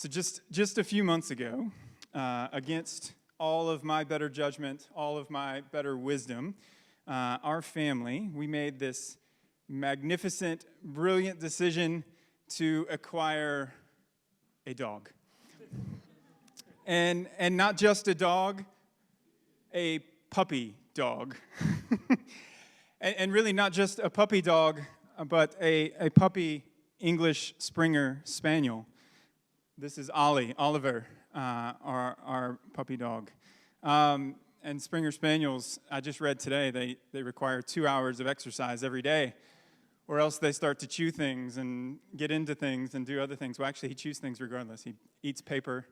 So just a few months ago, against all of my better judgment, all of my better wisdom, our family, we made this magnificent, brilliant decision to acquire a dog. And not just a dog, a puppy dog. and really not just a puppy dog, but a puppy English Springer Spaniel. This is Oliver, our puppy dog. And Springer Spaniels, I just read today, they require 2 hours of exercise every day, or else they start to chew things and get into things and do other things. Well, actually, he chews things regardless. He eats paper.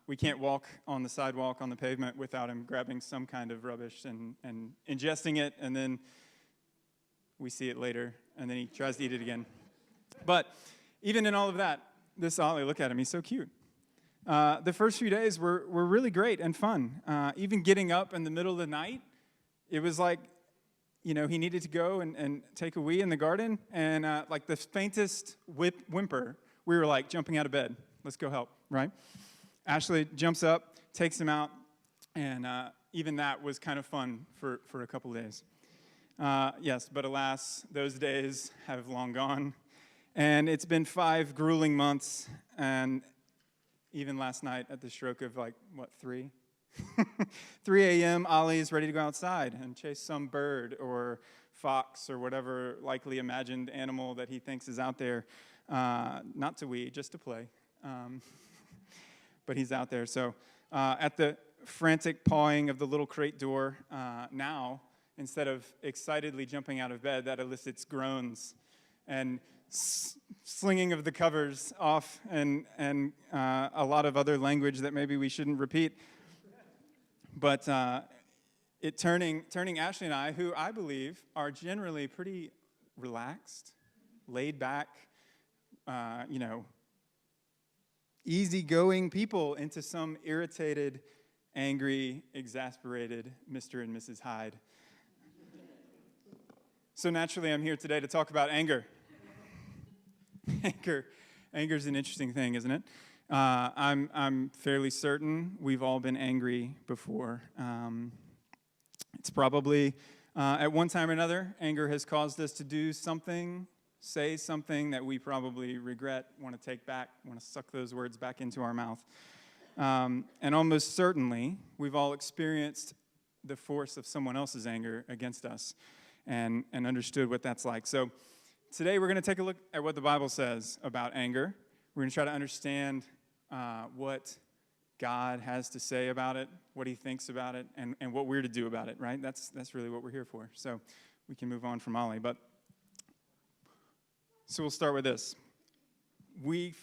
We can't walk on the sidewalk, on the pavement, without him grabbing some kind of rubbish and ingesting it, and then we see it later, and then he tries to eat it again. But even in all of that, this Ollie, look at him, he's so cute. The first few days were really great and fun. Even getting up in the middle of the night, it was like, he needed to go and take a wee in the garden, and like the faintest whimper, we were like jumping out of bed. Let's go help, right? Ashley jumps up, takes him out, and even that was kind of fun for a couple of days. Yes, but alas, those days have long gone. And it's been 5 grueling months, and even last night at the stroke of 3? 3 a.m., Ollie is ready to go outside and chase some bird or fox or whatever likely imagined animal that he thinks is out there. Not to wee, just to play. But he's out there. So at the frantic pawing of the little crate door, now, instead of excitedly jumping out of bed, that elicits groans and slinging of the covers off and a lot of other language that maybe we shouldn't repeat. But it turning Ashley and I, who I believe are generally pretty relaxed, laid back, easygoing people, into some irritated, angry, exasperated Mr. and Mrs. Hyde. So naturally, I'm here today to talk about anger. Anger's an interesting thing, isn't it? I'm fairly certain we've all been angry before. It's probably, at one time or another, anger has caused us to do something, say something that we probably regret, want to take back, want to suck those words back into our mouth. And almost certainly, we've all experienced the force of someone else's anger against us and understood what that's like. So today we're going to take a look at what the Bible says about anger. We're going to try to understand what God has to say about it, what he thinks about it, and what we're to do about it, right? That's really what we're here for. So we can move on from Ollie. So we'll start with this. We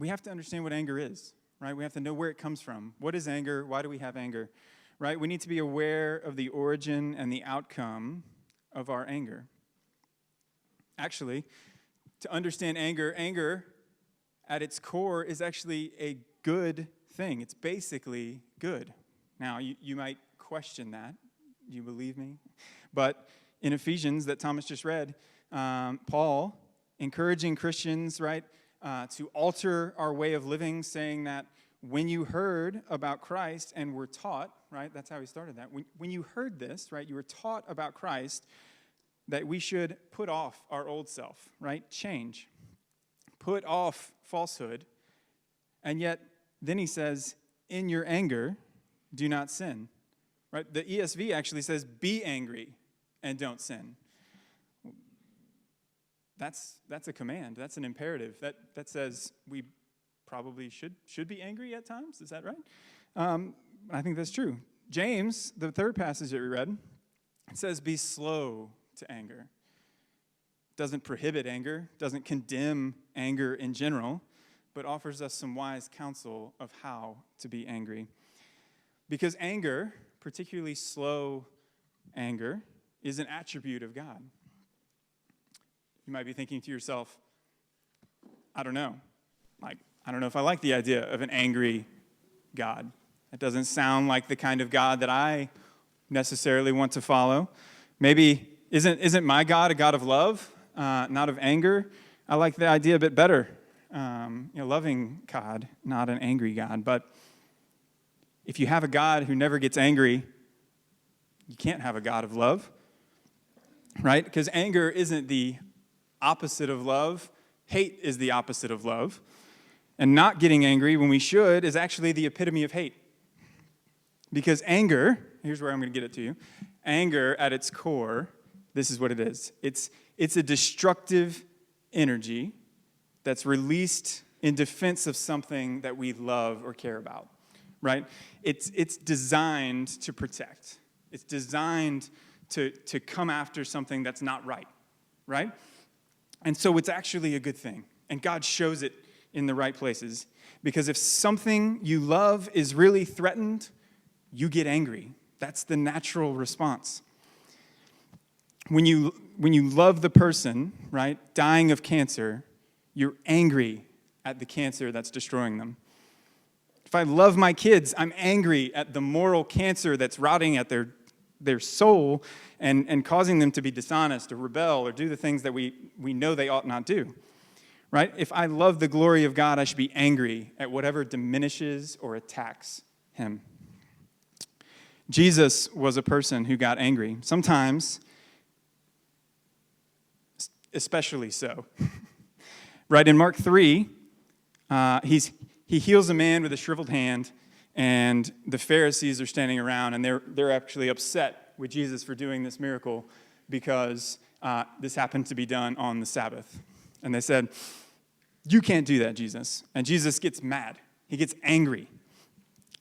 have to understand what anger is, right? We have to know where it comes from. What is anger? Why do we have anger, right? We need to be aware of the origin and the outcome of our anger. Actually, to understand anger at its core is actually a good thing. It's basically good. Now, you might question that. Do you believe me? But in Ephesians that Thomas just read, Paul encouraging Christians, right, to alter our way of living, saying that when you heard about Christ and were taught, right, that's how he started that. When you heard this, right, you were taught about Christ, that we should put off our old self, right? Change. Put off falsehood. And yet, then he says, in your anger, do not sin. Right? The ESV actually says, be angry and don't sin. That's a command. That's an imperative. That says we probably should be angry at times. Is that right? I think that's true. James, the third passage that we read, it says, be slow to anger. Doesn't prohibit anger, doesn't condemn anger in general, but offers us some wise counsel of how to be angry. Because anger, particularly slow anger, is an attribute of God. You might be thinking to yourself, I don't know if I like the idea of an angry God. It doesn't sound like the kind of God that I necessarily want to follow. Maybe isn't my God a God of love, not of anger? I like the idea a bit better. loving God, not an angry God. But if you have a God who never gets angry, you can't have a God of love, right? Because anger isn't the opposite of love. Hate is the opposite of love. And not getting angry when we should is actually the epitome of hate. Because anger, here's where I'm going to get it to you. Anger at its core, this is what it is. It's a destructive energy that's released in defense of something that we love or care about, right? It's designed to protect. It's designed to come after something that's not right, right? And so it's actually a good thing. And God shows it in the right places. Because if something you love is really threatened, you get angry. That's the natural response. When you love the person, right, dying of cancer, you're angry at the cancer that's destroying them. If I love my kids, I'm angry at the moral cancer that's rotting at their soul and causing them to be dishonest or rebel or do the things that we know they ought not do, right? If I love the glory of God, I should be angry at whatever diminishes or attacks him. Jesus was a person who got angry. Sometimes, especially so. Right, in Mark 3, he heals a man with a shriveled hand, and the Pharisees are standing around, and they're actually upset with Jesus for doing this miracle because this happened to be done on the Sabbath. And they said, "You can't do that, Jesus." And Jesus gets mad. He gets angry.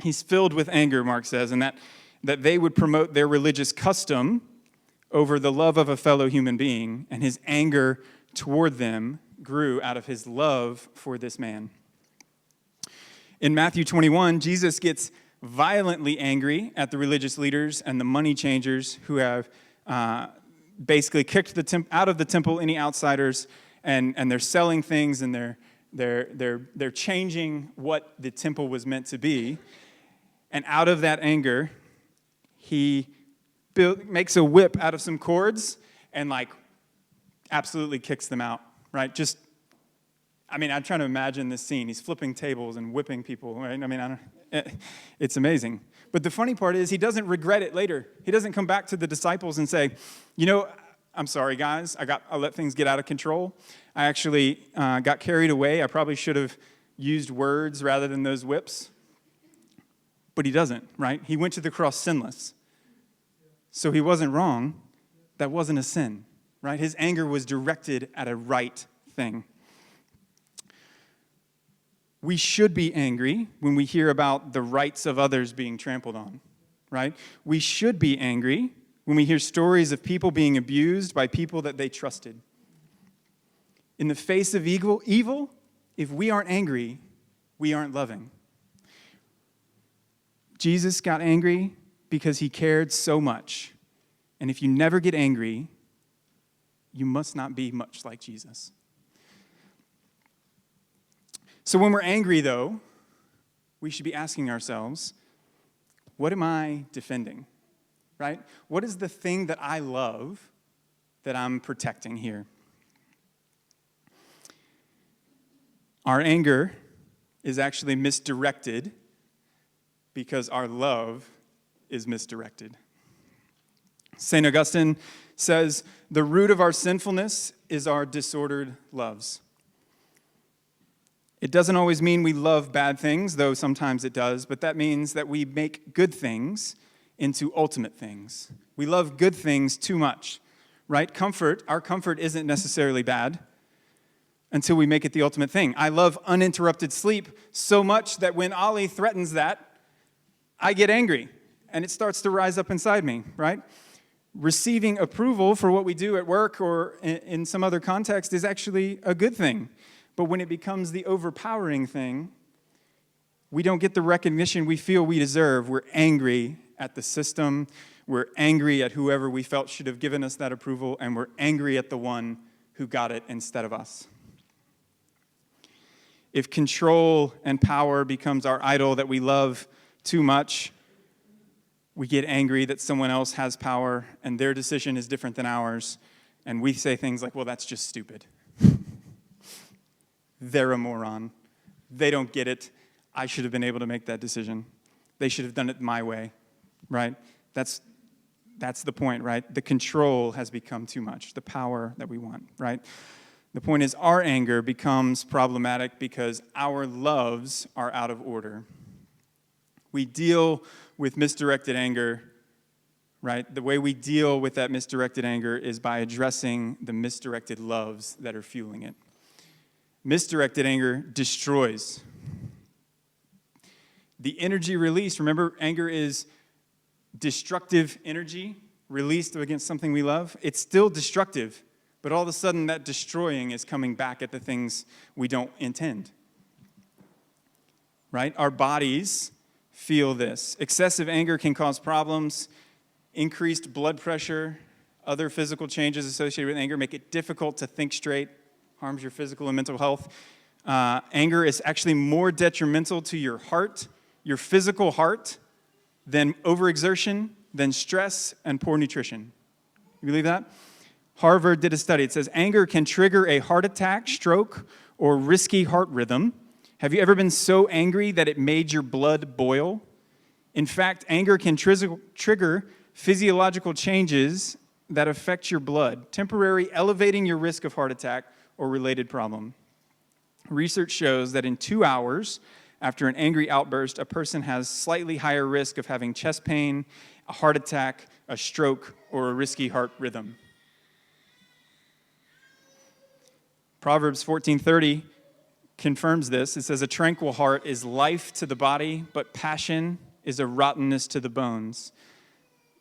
He's filled with anger, Mark says, and that they would promote their religious custom over the love of a fellow human being, and his anger toward them grew out of his love for this man. In Matthew 21, Jesus gets violently angry at the religious leaders and the money changers who have basically kicked out of the temple any outsiders, and they're selling things, and they're changing what the temple was meant to be. And out of that anger, he makes a whip out of some cords and absolutely kicks them out, right? I'm trying to imagine this scene. He's flipping tables and whipping people, right? It's amazing. But the funny part is he doesn't regret it later. He doesn't come back to the disciples and say, I'm sorry, guys. I let things get out of control. I actually got carried away. I probably should have used words rather than those whips. But he doesn't, right? He went to the cross sinless. So he wasn't wrong. That wasn't a sin, right? His anger was directed at a right thing. We should be angry when we hear about the rights of others being trampled on, right? We should be angry when we hear stories of people being abused by people that they trusted. In the face of evil, if we aren't angry, we aren't loving. Jesus got angry because he cared so much. And if you never get angry, you must not be much like Jesus. So when we're angry, though, we should be asking ourselves, what am I defending, right? What is the thing that I love that I'm protecting here? Our anger is actually misdirected because our love is misdirected. St. Augustine says, the root of our sinfulness is our disordered loves. It doesn't always mean we love bad things, though sometimes it does, but that means that we make good things into ultimate things. We love good things too much, right? Our comfort isn't necessarily bad until we make it the ultimate thing. I love uninterrupted sleep so much that when Ollie threatens that, I get angry, and it starts to rise up inside me, right? Receiving approval for what we do at work or in some other context is actually a good thing. But when it becomes the overpowering thing, we don't get the recognition we feel we deserve. We're angry at the system. We're angry at whoever we felt should have given us that approval, and we're angry at the one who got it instead of us. If control and power becomes our idol that we love too much, we get angry that someone else has power and their decision is different than ours, and we say things like, well, that's just stupid. they're a moron. They don't get it. I should have been able to make that decision. They should have done it my way, right? That's the point, right? The control has become too much, the power that we want, right? The point is our anger becomes problematic because our loves are out of order. We deal with misdirected anger, right? The way we deal with that misdirected anger is by addressing the misdirected loves that are fueling it. Misdirected anger destroys. The energy released, remember, anger is destructive energy released against something we love. It's still destructive, but all of a sudden that destroying is coming back at the things we don't intend. Right? Our bodies feel this. Excessive anger can cause problems. Increased blood pressure, other physical changes associated with anger make it difficult to think straight, harms your physical and mental health. Anger is actually more detrimental to your heart, your physical heart, than overexertion, than stress, and poor nutrition. You believe that? Harvard did a study. It says anger can trigger a heart attack, stroke, or risky heart rhythm. Have you ever been so angry that it made your blood boil? In fact, anger can trigger physiological changes that affect your blood, temporarily elevating your risk of heart attack or related problem. Research shows that in 2 hours after an angry outburst, a person has slightly higher risk of having chest pain, a heart attack, a stroke, or a risky heart rhythm. Proverbs 14:30 confirms this. It says, a tranquil heart is life to the body, but passion is a rottenness to the bones.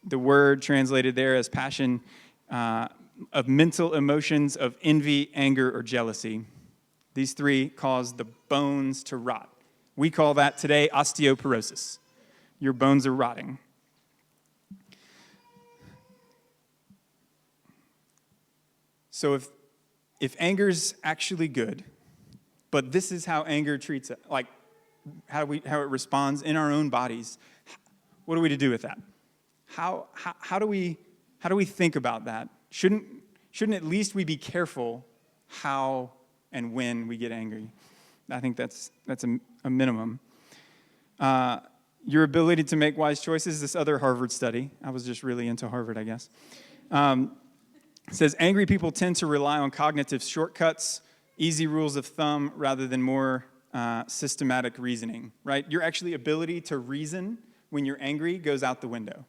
The word translated there as passion of mental emotions of envy, anger, or jealousy. These three cause the bones to rot. We call that today osteoporosis. Your bones are rotting. So if anger's actually good, but this is how anger treats it, like how it responds in our own bodies, what are we to do with that? How do we think about that? Shouldn't at least we be careful how and when we get angry? I think that's a minimum. Your ability to make wise choices, this other Harvard study, I was just really into Harvard, I guess, says angry people tend to rely on cognitive shortcuts, easy rules of thumb, rather than more systematic reasoning, right? Your actually ability to reason when you're angry goes out the window.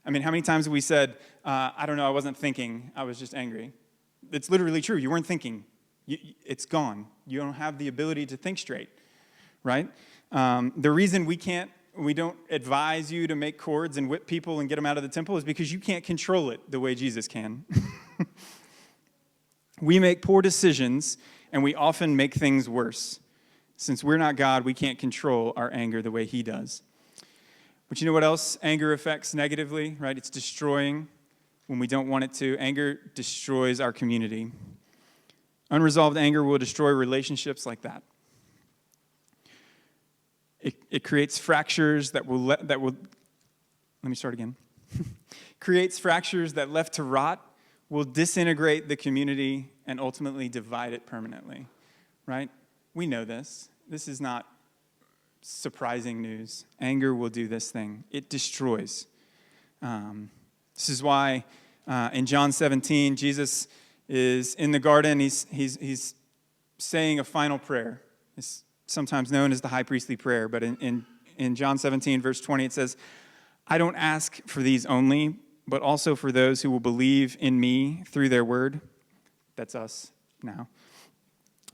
I mean, how many times have we said, I don't know, I wasn't thinking, I was just angry? It's literally true. You weren't thinking. It's gone. You don't have the ability to think straight, right? The reason we don't advise you to make cords and whip people and get them out of the temple is because you can't control it the way Jesus can. We make poor decisions, and we often make things worse. Since we're not God, we can't control our anger the way he does. But you know what else anger affects negatively, right? It's destroying when we don't want it to. Anger destroys our community. Unresolved anger will destroy relationships like that. It creates fractures that will let me start again. Creates fractures that left to rot will disintegrate the community and ultimately divide it permanently, right? We know this. This is not surprising news. Anger will do this thing. It destroys. This is why in John 17, Jesus is in the garden. He's saying a final prayer. It's sometimes known as the high priestly prayer, but in John 17, verse 20, it says, I don't ask for these only, but also for those who will believe in me through their word. That's us now.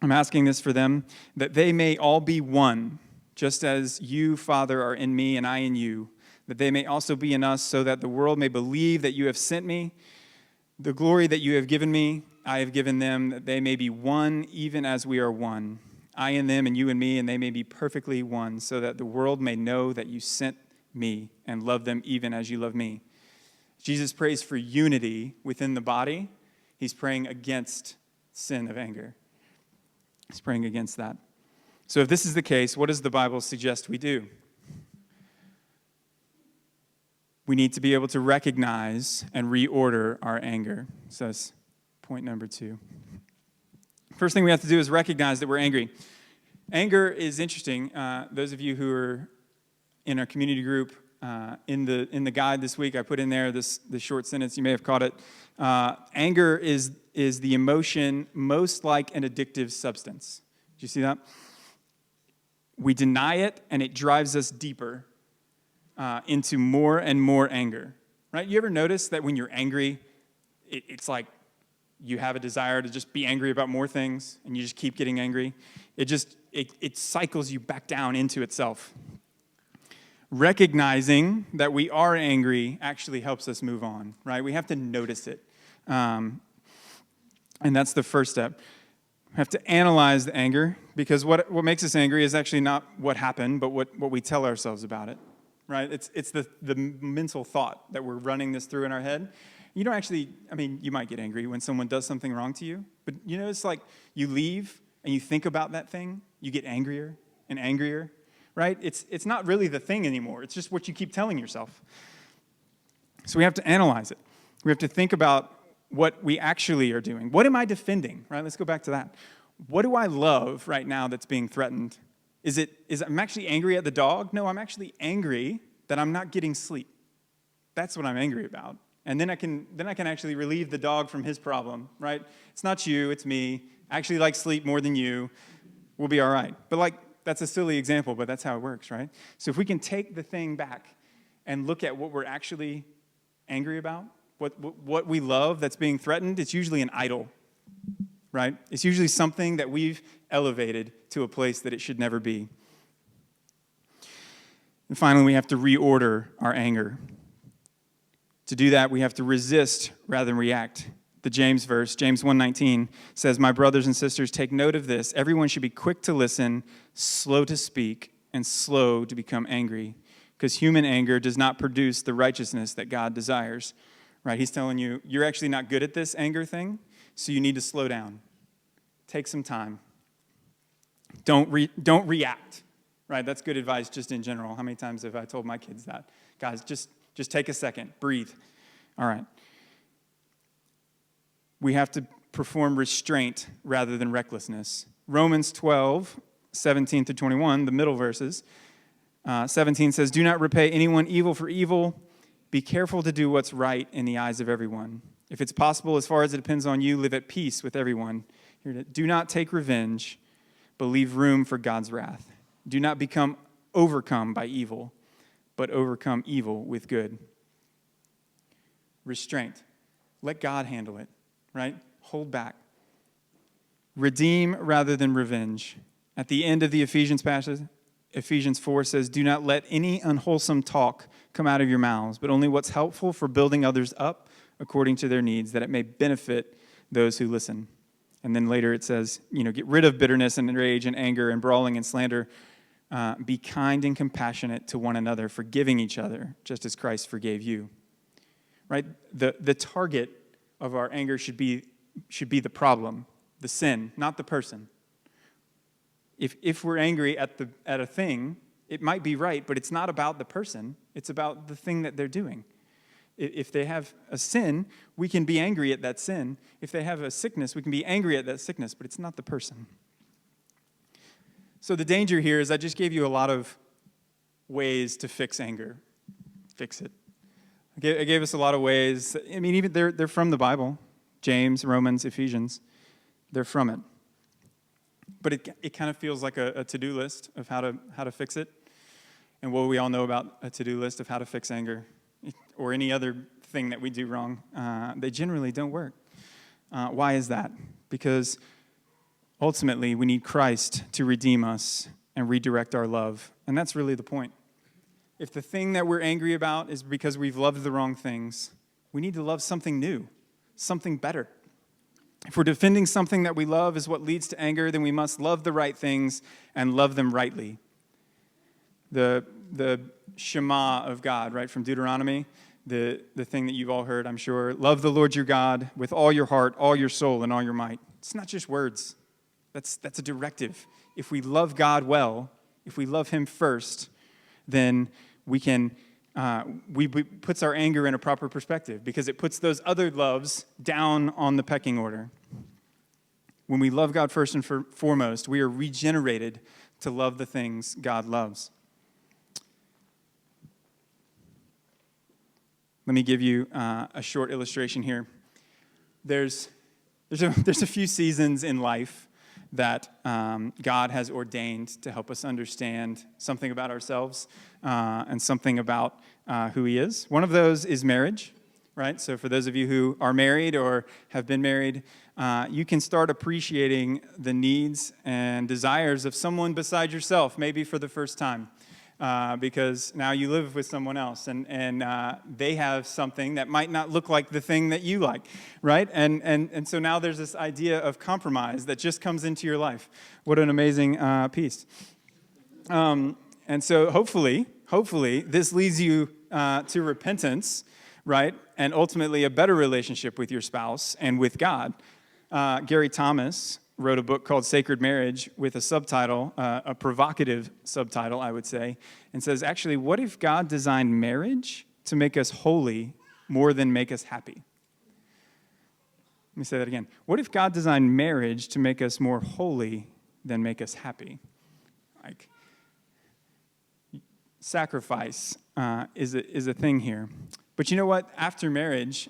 I'm asking this for them, that they may all be one, just as you, Father, are in me and I in you, that they may also be in us, so that the world may believe that you have sent me. The glory that you have given me, I have given them, that they may be one, even as we are one. I in them and you in me, and they may be perfectly one, so that the world may know that you sent me and love them even as you love me. Jesus prays for unity within the body. He's praying against sin of anger. He's praying against that. So if this is the case, what does the Bible suggest we do? We need to be able to recognize and reorder our anger. So that's point number 2. First thing we have to do is recognize that we're angry. Anger is interesting. Those of you who are in our community group, in the guide this week, I put in there this short sentence. You may have caught it. Anger is the emotion most like an addictive substance. Did you see that? We deny it, and it drives us deeper into more and more anger. Right? You ever notice that when you're angry, it's like you have a desire to just be angry about more things, and you just keep getting angry? It cycles you back down into itself. Recognizing that we are angry actually helps us move on, right? We have to notice it. And that's the first step. We have to analyze the anger, because what makes us angry is actually not what happened, but what we tell ourselves about it, right? It's the mental thought that we're running this through in our head. You don't actually, you might get angry when someone does something wrong to you, but it's like you leave and you think about that thing, you get angrier and angrier. Right? It's not really the thing anymore. It's just what you keep telling yourself. So we have to analyze it. We have to think about what we actually are doing. What am I defending? Right? Let's go back to that. What do I love right now that's being threatened? Is I'm actually angry at the dog? No, I'm actually angry that I'm not getting sleep. That's what I'm angry about. And then I can actually relieve the dog from his problem, right? It's not you, it's me. I actually like sleep more than you. We'll be all right. But that's a silly example, but that's how it works, right? So if we can take the thing back and look at what we're actually angry about, what we love that's being threatened, it's usually an idol, right? It's usually something that we've elevated to a place that it should never be. And finally, we have to reorder our anger. To do that, we have to resist rather than react. The James verse, James 1:19, says, "My brothers and sisters, take note of this. Everyone should be quick to listen, slow to speak, and slow to become angry, because human anger does not produce the righteousness that God desires." Right? He's telling you, you're actually not good at this anger thing, so you need to slow down. Take some time. Don't react. Right? That's good advice just in general. How many times have I told my kids that? Guys, just take a second. Breathe. All right. We have to perform restraint rather than recklessness. Romans 12:17-21, the middle verses. 17 says, "Do not repay anyone evil for evil. Be careful to do what's right in the eyes of everyone. If it's possible, as far as it depends on you, live at peace with everyone. Do not take revenge, but leave room for God's wrath. Do not become overcome by evil, but overcome evil with good." Restraint. Let God handle it. Right? Hold back. Redeem rather than revenge. At the end of the Ephesians passage, Ephesians 4 says, "Do not let any unwholesome talk come out of your mouths, but only what's helpful for building others up according to their needs, that it may benefit those who listen." And then later it says, get rid of bitterness and rage and anger and brawling and slander. Be kind and compassionate to one another, forgiving each other, just as Christ forgave you. Right? The target of our anger should be the problem, the sin, not the person. If we're angry at a thing, it might be right, but it's not about the person. It's about the thing that they're doing. If they have a sin, we can be angry at that sin. If they have a sickness, we can be angry at that sickness, but it's not the person. So the danger here is I just gave you a lot of ways to fix anger. Fix it. I gave us a lot of ways. Even they're from the Bible. James, Romans, Ephesians. They're from it. But it kind of feels like a to-do list of how to fix it. And what we all know about a to-do list of how to fix anger or any other thing that we do wrong, they generally don't work. Why is that? Because ultimately we need Christ to redeem us and redirect our love. And that's really the point. If the thing that we're angry about is because we've loved the wrong things, we need to love something new, something better. If we're defending something that we love is what leads to anger, then we must love the right things and love them rightly. The Shema of God, right, from Deuteronomy, the thing that you've all heard, I'm sure. Love the Lord your God with all your heart, all your soul, and all your might. It's not just words. That's a directive. If we love God well, if we love him first, then we puts our anger in a proper perspective because it puts those other loves down on the pecking order. When we love God first and foremost, we are regenerated to love the things God loves. Let me give you a short illustration here. There's a few seasons in life that God has ordained to help us understand something about ourselves and something about who He is. One of those is marriage, right? So for those of you who are married or have been married, you can start appreciating the needs and desires of someone beside yourself, maybe for the first time. Because now you live with someone else, and they have something that might not look like the thing that you like, right? And so now there's this idea of compromise that just comes into your life. What an amazing piece. And so hopefully, this leads you to repentance, right? And ultimately a better relationship with your spouse and with God. Gary Thomas wrote a book called Sacred Marriage with a subtitle, a provocative subtitle, I would say, and says, actually, what if God designed marriage to make us holy more than make us happy? Let me say that again. What if God designed marriage to make us more holy than make us happy? Like, sacrifice is a thing here. But you know what? After marriage,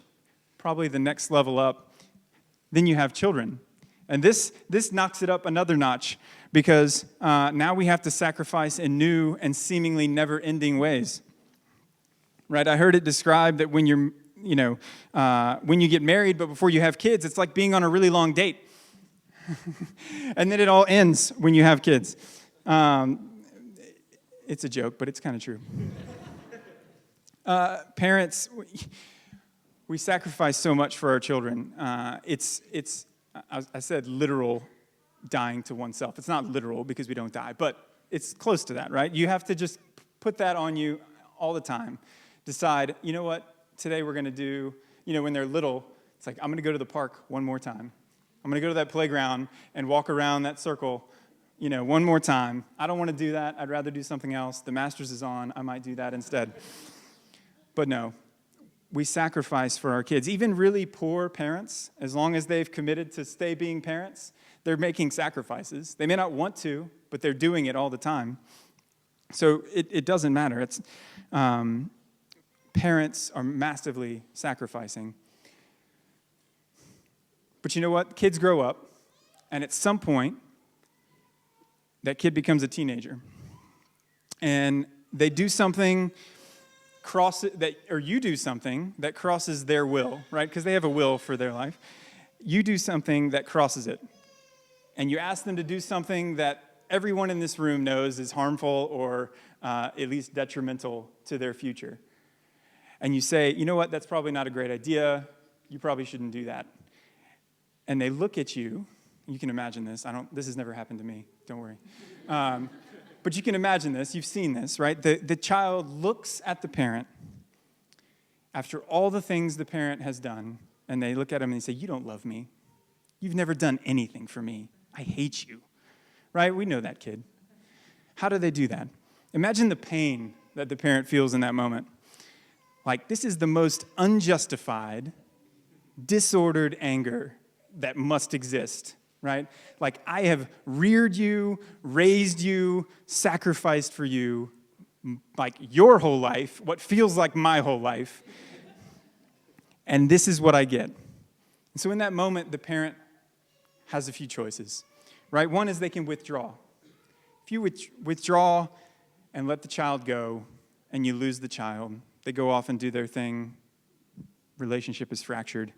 probably the next level up, then you have children. And this knocks it up another notch because now we have to sacrifice in new and seemingly never-ending ways. Right? I heard it described that when when you get married, but before you have kids, it's like being on a really long date. And then it all ends when you have kids. It's a joke, but it's kind of true. Parents, we sacrifice so much for our children. I said literal dying to oneself. It's not literal because we don't die, but it's close to that, right? You have to just put that on you all the time. Decide, you know what, today we're going to do, when they're little, it's like, I'm going to go to the park one more time. I'm going to go to that playground and walk around that circle, one more time. I don't want to do that. I'd rather do something else. The Masters is on. I might do that instead. But no. We sacrifice for our kids. Even really poor parents, as long as they've committed to stay being parents, they're making sacrifices. They may not want to, but they're doing it all the time. So it doesn't matter. It's parents are massively sacrificing. But you know what? Kids grow up, and at some point, that kid becomes a teenager. And they do something you do something that crosses their will, right? Because they have a will for their life. You do something that crosses it. And you ask them to do something that everyone in this room knows is harmful or at least detrimental to their future. And you say, you know what, that's probably not a great idea. You probably shouldn't do that. And they look at you. You can imagine this. This has never happened to me. Don't worry. But you can imagine this. You've seen this, right? The child looks at the parent after all the things the parent has done, and they look at him and they say, you don't love me. You've never done anything for me. I hate you. Right? We know that kid. How do they do that? Imagine the pain that the parent feels in that moment. Like, this is the most unjustified, disordered anger that must exist. Right? Like, I have reared you, raised you, sacrificed for you, like your whole life, what feels like my whole life, and this is what I get. And so in that moment, the parent has a few choices, right? One is they can withdraw. If you withdraw and let the child go, and you lose the child, they go off and do their thing, relationship is fractured.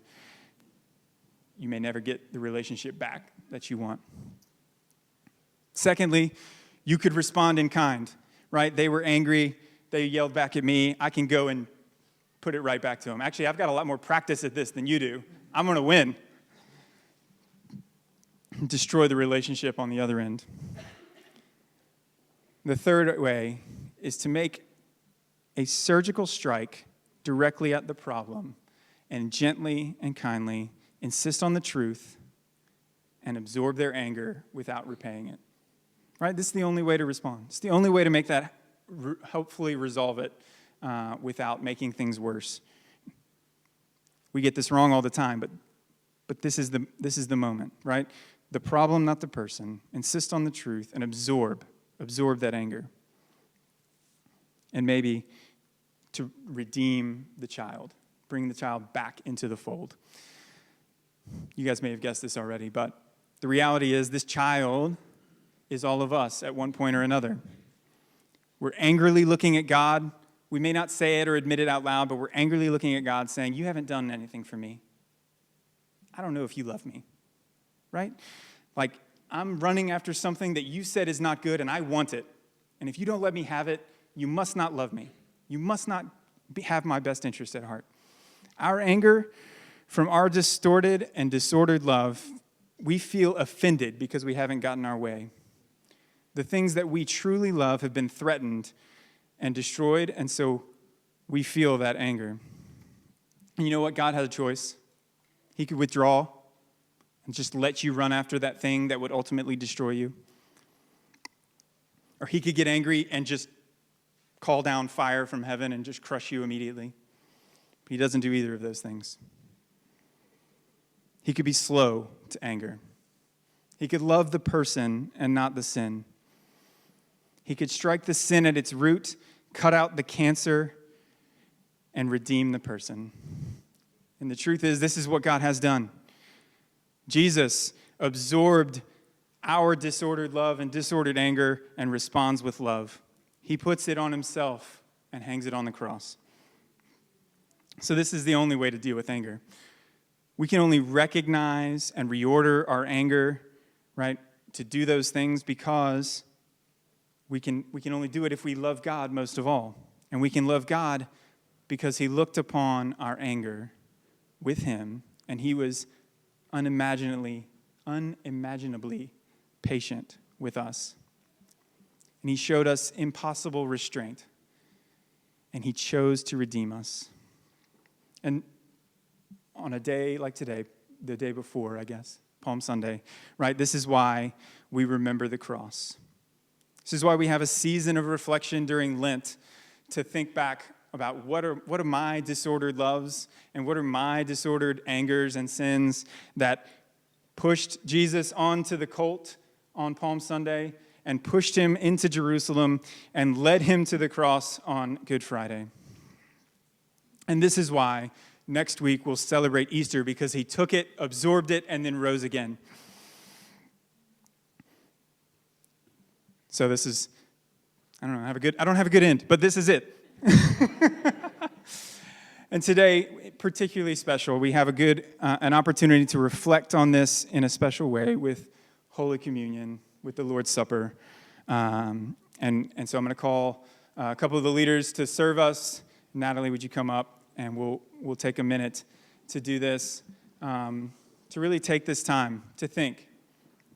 You may never get the relationship back that you want. Secondly, you could respond in kind, right? They were angry. They yelled back at me. I can go and put it right back to them. Actually, I've got a lot more practice at this than you do. I'm going to win. Destroy the relationship on the other end. The third way is to make a surgical strike directly at the problem and gently and kindly insist on the truth and absorb their anger without repaying it. Right? This is the only way to respond. It's the only way to make that, hopefully resolve it without making things worse. We get this wrong all the time, but this is the moment, right? the problem, not the person. Insist on the truth and absorb that anger. And maybe to redeem the child, bring the child back into the fold. You guys may have guessed this already, but the reality is this child is all of us at one point or another. We're angrily looking at God. We may not say it or admit it out loud, but we're angrily looking at God saying, you haven't done anything for me. I don't know if you love me, right? Like, I'm running after something that you said is not good, and I want it. And if you don't let me have it, you must not love me. You must not have my best interest at heart. Our anger from our distorted and disordered love, we feel offended because we haven't gotten our way. The things that we truly love have been threatened and destroyed, and so we feel that anger. And you know what? God had a choice. He could withdraw and just let you run after that thing that would ultimately destroy you. Or he could get angry and just call down fire from heaven and just crush you immediately. But he doesn't do either of those things. He could be slow to anger. He could love the person and not the sin. He could strike the sin at its root, cut out the cancer, and redeem the person. And the truth is, this is what God has done. Jesus absorbed our disordered love and disordered anger and responds with love. He puts it on himself and hangs it on the cross. So this is the only way to deal with anger. We can only recognize and reorder our anger, right, to do those things because we can only do it if we love God most of all. And we can love God because he looked upon our anger with him, and he was unimaginably patient with us. And he showed us impossible restraint, and he chose to redeem us. And on a day like today, the day before, I guess, Palm Sunday, right, this is why we remember the cross. This is why we have a season of reflection during Lent to think back about what are my disordered loves and what are my disordered angers and sins that pushed Jesus onto the colt on Palm Sunday and pushed him into Jerusalem and led him to the cross on Good Friday. And this is why next week we'll celebrate Easter, because he took it, absorbed it, and then rose again. So this is, I don't have a good end, but this is it. And today, particularly special, we have an opportunity to reflect on this in a special way with Holy Communion, with the Lord's Supper. And so I'm going to call a couple of the leaders to serve us. Natalie, would you come up? And we'll take a minute to do this, to really take this time to think,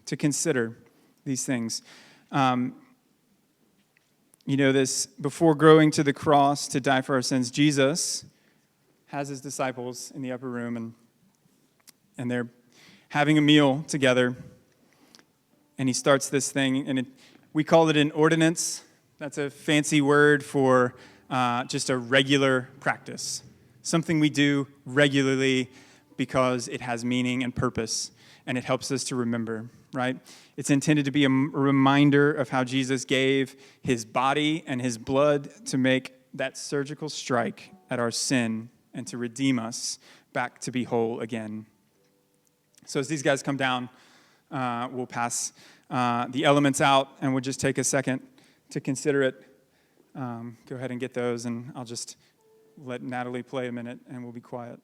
to consider these things. You know this, before going to the cross to die for our sins, Jesus has his disciples in the upper room, and they're having a meal together, and he starts this thing, and we call it an ordinance. That's a fancy word for just a regular practice, something we do regularly because it has meaning and purpose, and it helps us to remember, right? It's intended to be a reminder of how Jesus gave his body and his blood to make that surgical strike at our sin and to redeem us back to be whole again. So as these guys come down, we'll pass the elements out, and we'll just take a second to consider it. Go ahead and get those, and I'll just let Natalie play a minute, and we'll be quiet.